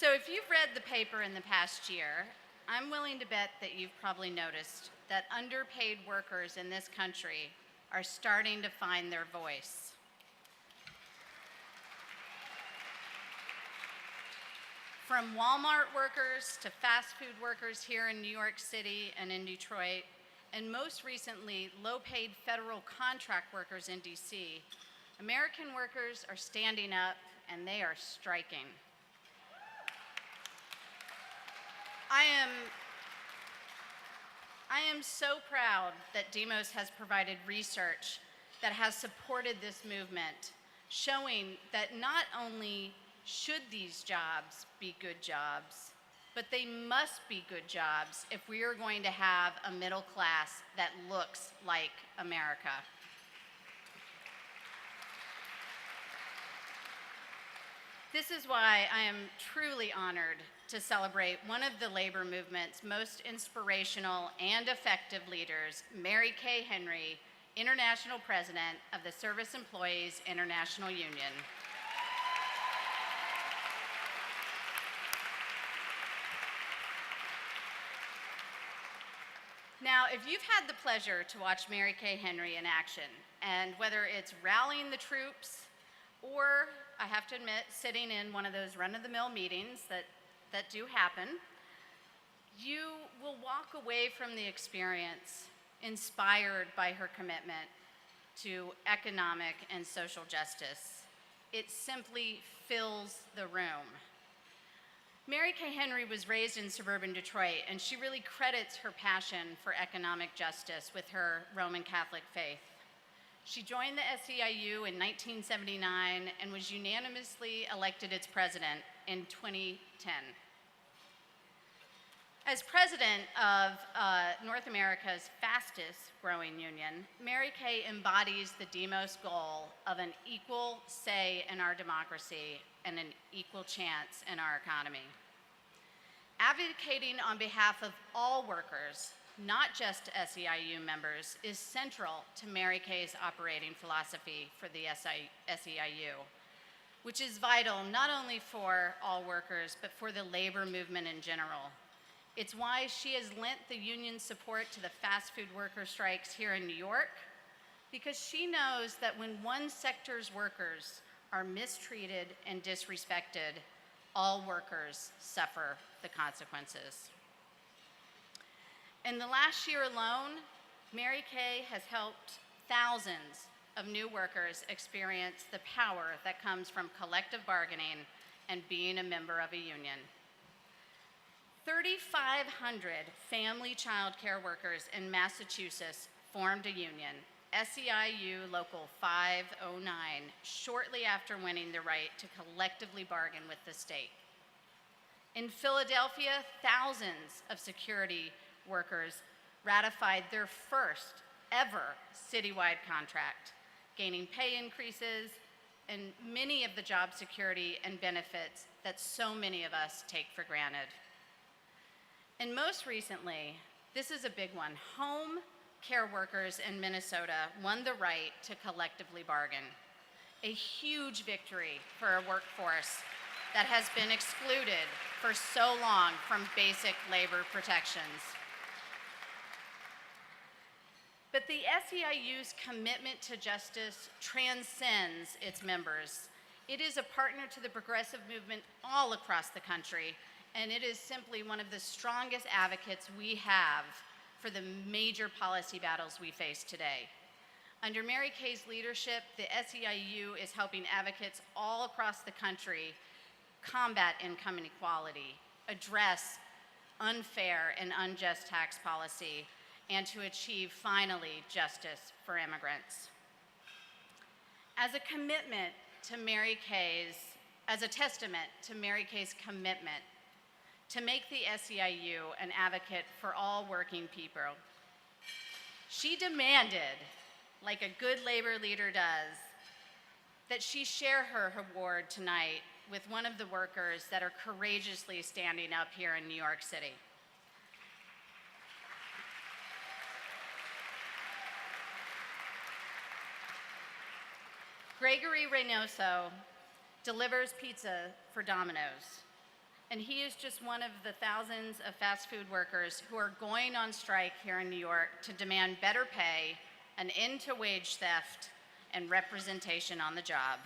So if you've read the paper in the past year, I'm willing to bet that you've probably noticed that underpaid workers in this country are starting to find their voice. From Walmart workers to fast food workers here in New York City and in Detroit, and most recently, low-paid federal contract workers in DC, American workers are standing up and they are striking. I am so proud that Demos has provided research that has supported this movement, showing that not only should these jobs be good jobs, but they must be good jobs if we are going to have a middle class that looks like America. This is why I am truly honored to celebrate one of the labor movement's most inspirational and effective leaders, Mary Kay Henry, International President of the Service Employees International Union. Now, if you've had the pleasure to watch Mary Kay Henry in action, and whether it's rallying the troops or, I have to admit, sitting in one of those run-of-the-mill meetings that do happen, you will walk away from the experience inspired by her commitment to economic and social justice. It simply fills the room. Mary Kay Henry was raised in suburban Detroit, and she really credits her passion for economic justice with her Roman Catholic faith. She joined the SEIU in 1979 and was unanimously elected its president in 2010. As president of North America's fastest growing union, Mary Kay embodies the Demos goal of an equal say in our democracy and an equal chance in our economy. Advocating on behalf of all workers, not just SEIU members, is central to Mary Kay's operating philosophy for the SEIU, which is vital not only for all workers, but for the labor movement in general. It's why she has lent the union's support to the fast food worker strikes here in New York, because she knows that when one sector's workers are mistreated and disrespected, all workers suffer the consequences. In the last year alone, Mary Kay has helped thousands of new workers experience the power that comes from collective bargaining and being a member of a union. 3,500 family child care workers in Massachusetts formed a union, SEIU Local 509, shortly after winning the right to collectively bargain with the state. In Philadelphia, thousands of security workers ratified their first ever citywide contract, gaining pay increases and many of the job security and benefits that so many of us take for granted. And most recently, this is a big one, home care workers in Minnesota won the right to collectively bargain, a huge victory for a workforce that has been excluded for so long from basic labor protections. But the SEIU's commitment to justice transcends its members. It is a partner to the progressive movement all across the country, and it is simply one of the strongest advocates we have for the major policy battles we face today. Under Mary Kay's leadership, the SEIU is helping advocates all across the country combat income inequality, address unfair and unjust tax policy, and to achieve, finally, justice for immigrants. As a testament to Mary Kay's commitment to make the SEIU an advocate for all working people, she demanded, like a good labor leader does, that she share her award tonight with one of the workers that are courageously standing up here in New York City. Gregory Reynoso delivers pizza for Domino's. and he is just one of the thousands of fast food workers who are going on strike here in New York to demand better pay, an end to wage theft, and representation on the job.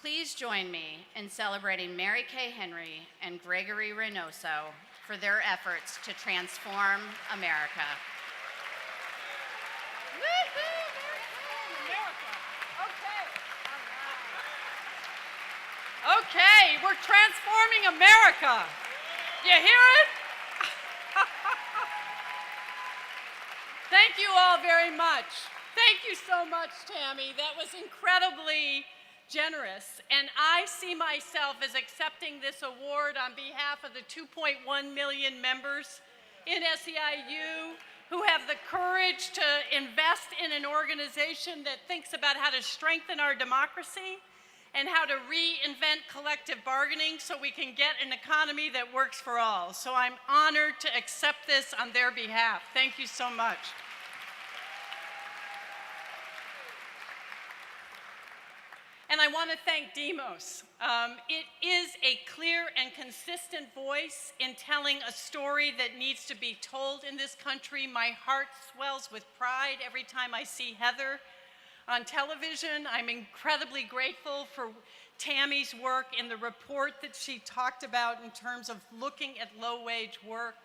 Please join me in celebrating Mary Kay Henry and Gregory Reynoso for their efforts to transform America. Okay, we're transforming America. You hear it? Thank you all very much. Thank you so much, Tammy. That was incredibly generous. And I see myself as accepting this award on behalf of the 2.1 million members in SEIU who have the courage to invest in an organization that thinks about how to strengthen our democracy and how to reinvent collective bargaining so we can get an economy that works for all. So I'm honored to accept this on their behalf. Thank you so much. And I want to thank Demos. It is a clear and consistent voice in telling a story that needs to be told in this country. My heart swells with pride every time I see Heather on television. I'm incredibly grateful for Tammy's work in the report that she talked about in terms of looking at low-wage work.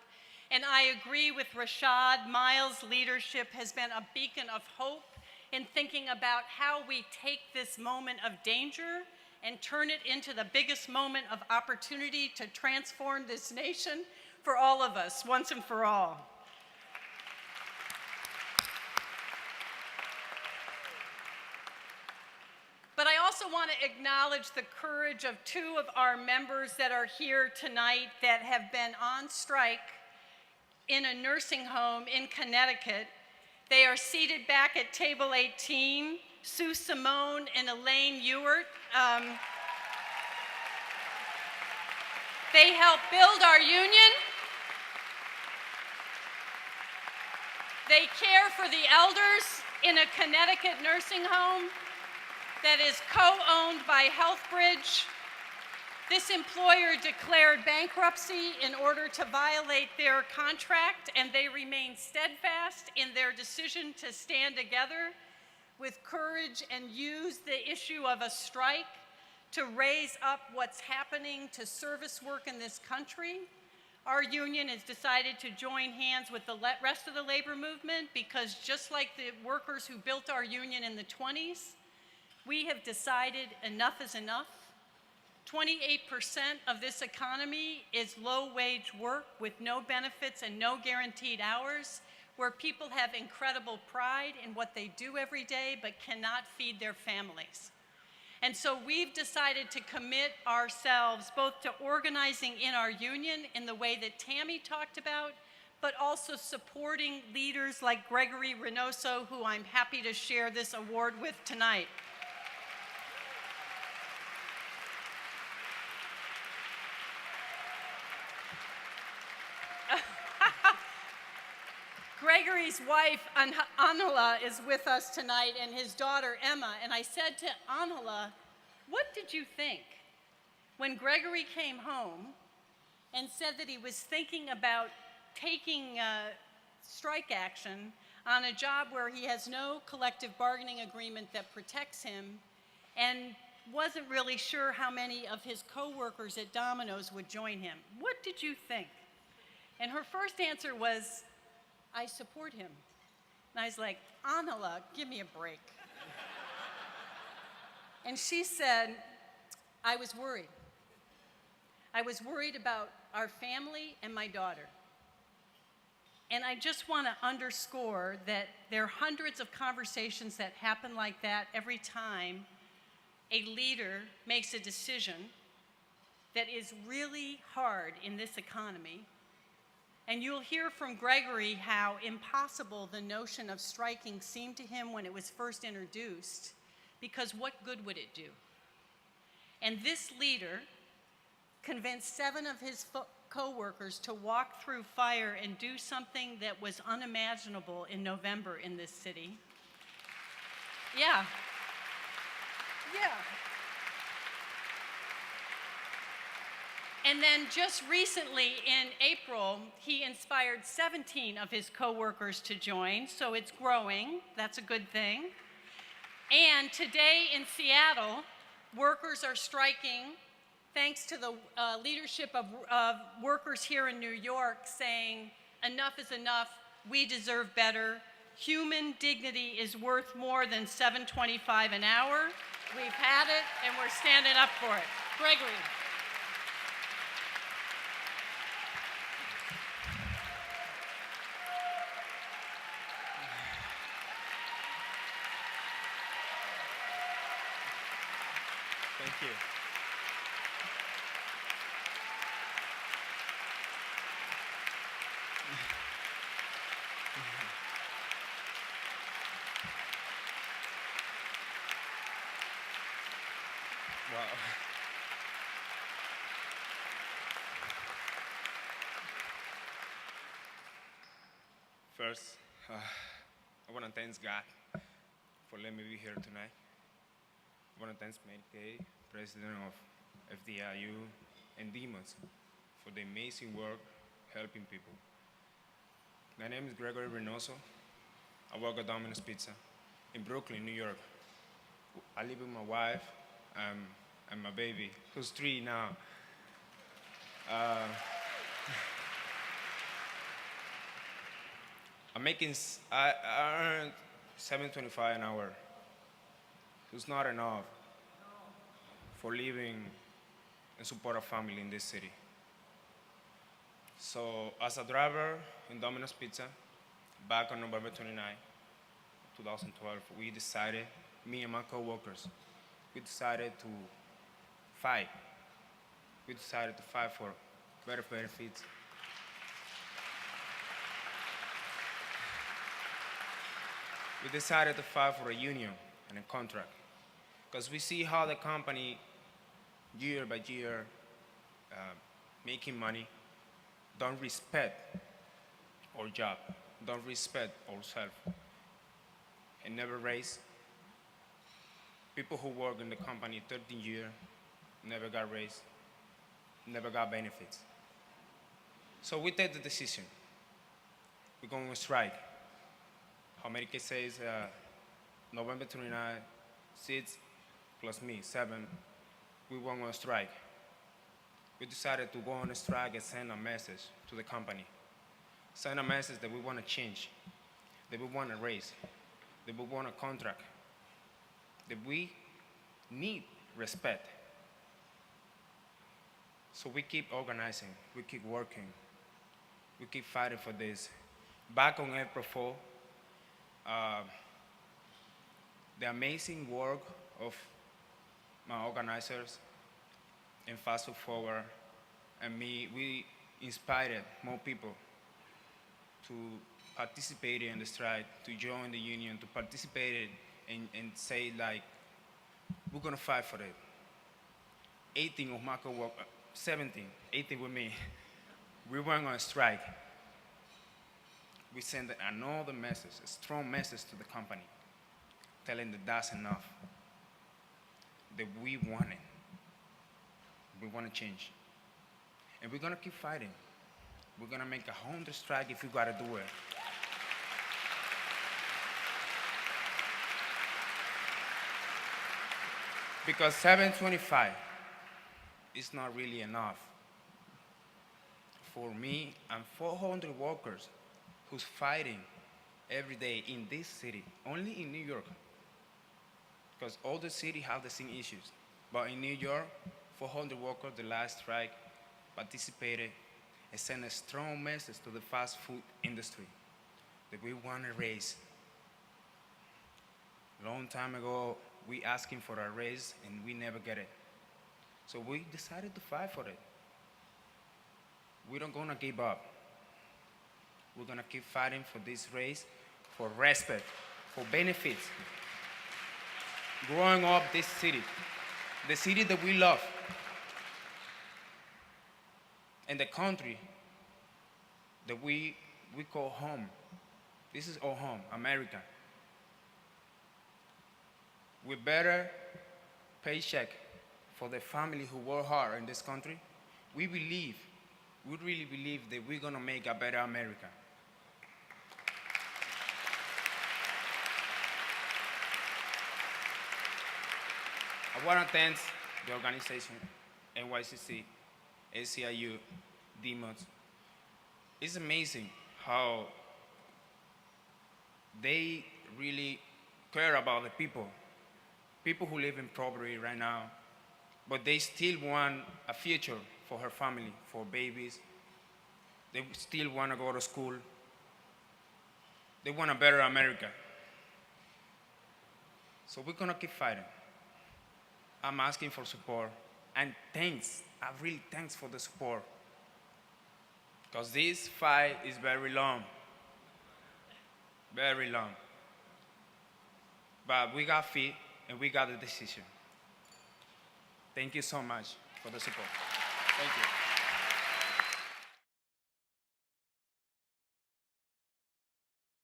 And I agree with Rashad. Miles' leadership has been a beacon of hope in thinking about how we take this moment of danger and turn it into the biggest moment of opportunity to transform this nation for all of us, once and for all. But I also want to acknowledge the courage of two of our members that are here tonight that have been on strike in a nursing home in Connecticut. They are seated back at table 18, Sue Simone and Elaine Ewert. They helped build our union. They care for the elders in a Connecticut nursing home that is co-owned by HealthBridge. This employer declared bankruptcy in order to violate their contract, and they remain steadfast in their decision to stand together with courage and use the issue of a strike to raise up what's happening to service work in this country. Our union has decided to join hands with the rest of the labor movement because just like the workers who built our union in the 20s, we have decided enough is enough. 28% of this economy is low-wage work with no benefits and no guaranteed hours, where people have incredible pride in what they do every day but cannot feed their families. And so we've decided to commit ourselves both to organizing in our union in the way that Tammy talked about, but also supporting leaders like Gregory Reynoso, who I'm happy to share this award with tonight. Gregory's wife, Angela, is with us tonight, and his daughter, Emma. And I said to Angela, what did you think when Gregory came home and said that he was thinking about taking strike action on a job where he has no collective bargaining agreement that protects him and wasn't really sure how many of his coworkers at Domino's would join him? What did you think? And her first answer was, I support him. And I was like, Angela, give me a break. And she said, I was worried. I was worried about our family and my daughter. And I just want to underscore that there are hundreds of conversations that happen like that every time a leader makes a decision that is really hard in this economy. And you'll hear from Gregory how impossible the notion of striking seemed to him when it was first introduced, because what good would it do? And this leader convinced 7 of his co-workers to walk through fire and do something that was unimaginable in November in this city. Yeah. And then just recently in April, he inspired 17 of his coworkers to join, so it's growing. That's a good thing. And today in Seattle, workers are striking thanks to the leadership of workers here in New York saying, enough is enough, we deserve better. Human dignity is worth more than $7.25 an hour. We've had it, and we're standing up for it. Gregory. Thank you. Wow. First, I want to thank God for letting me be here tonight. I want to thank Mary Kay, President of FDIU, and Demons for the amazing work helping people. My name is Gregory Reynoso. I work at Domino's Pizza in Brooklyn, New York. I live with my wife and my baby, who's 3 now. I earn $7.25 an hour. It's not enough for living and support a family in this city. So as a driver in Domino's Pizza, back on November 29, 2012, we decided, me and my coworkers, we decided to fight. We decided to fight for better benefits. We decided to fight for a union and a contract because we see how the company, year by year, making money, don't respect our job, don't respect ourselves, and never raise. People who work in the company 13 years never got raised, never got benefits. So we take the decision. We're going to strike. How America says November 29, 6 plus me, 7, we went on strike. We decided to go on a strike and send a message to the company. Send a message that we want to change, that we want to raise, that we want a contract, that we need respect. So we keep organizing, we keep working, we keep fighting for this. Back on April 4, the amazing work of my organizers and Fast Food Forward and me, we inspired more people to participate in the strike, to join the union, to participate and say like, we're gonna fight for it. 18 of my coworkers, 17, 18 with me, we went on strike. We sent another message, a strong message to the company, telling that that's enough, that we want it. We want to change. And we're going to keep fighting. We're going to make 100 strike if we got to do it. Because 725 is not really enough for me and 400 workers who's fighting every day in this city, only in New York, because all the cities have the same issues. But in New York, 400 workers, the last strike, participated and sent a strong message to the fast food industry that we want to raise. Long time ago, we asking for a raise and we never get it. So we decided to fight for it. We don't gonna give up. We're gonna keep fighting for this race, for respect, for benefits. Growing up this city, the city that we love, and the country that we call home. This is our home, America. With better paycheck for the family who work hard in this country, we really believe that we're gonna make a better America. I wanna thank the organization, NYCC, ACIU, DMOS. It's amazing how they really care about the people who live in poverty right now, but they still want a future for her family, for babies. They still want to go to school. They want a better America. So we're gonna keep fighting. I'm asking for support, and thanks, really thanks for the support, because this fight is very long, very long. But we got feet, and we got the decision. Thank you so much for the support. Thank you.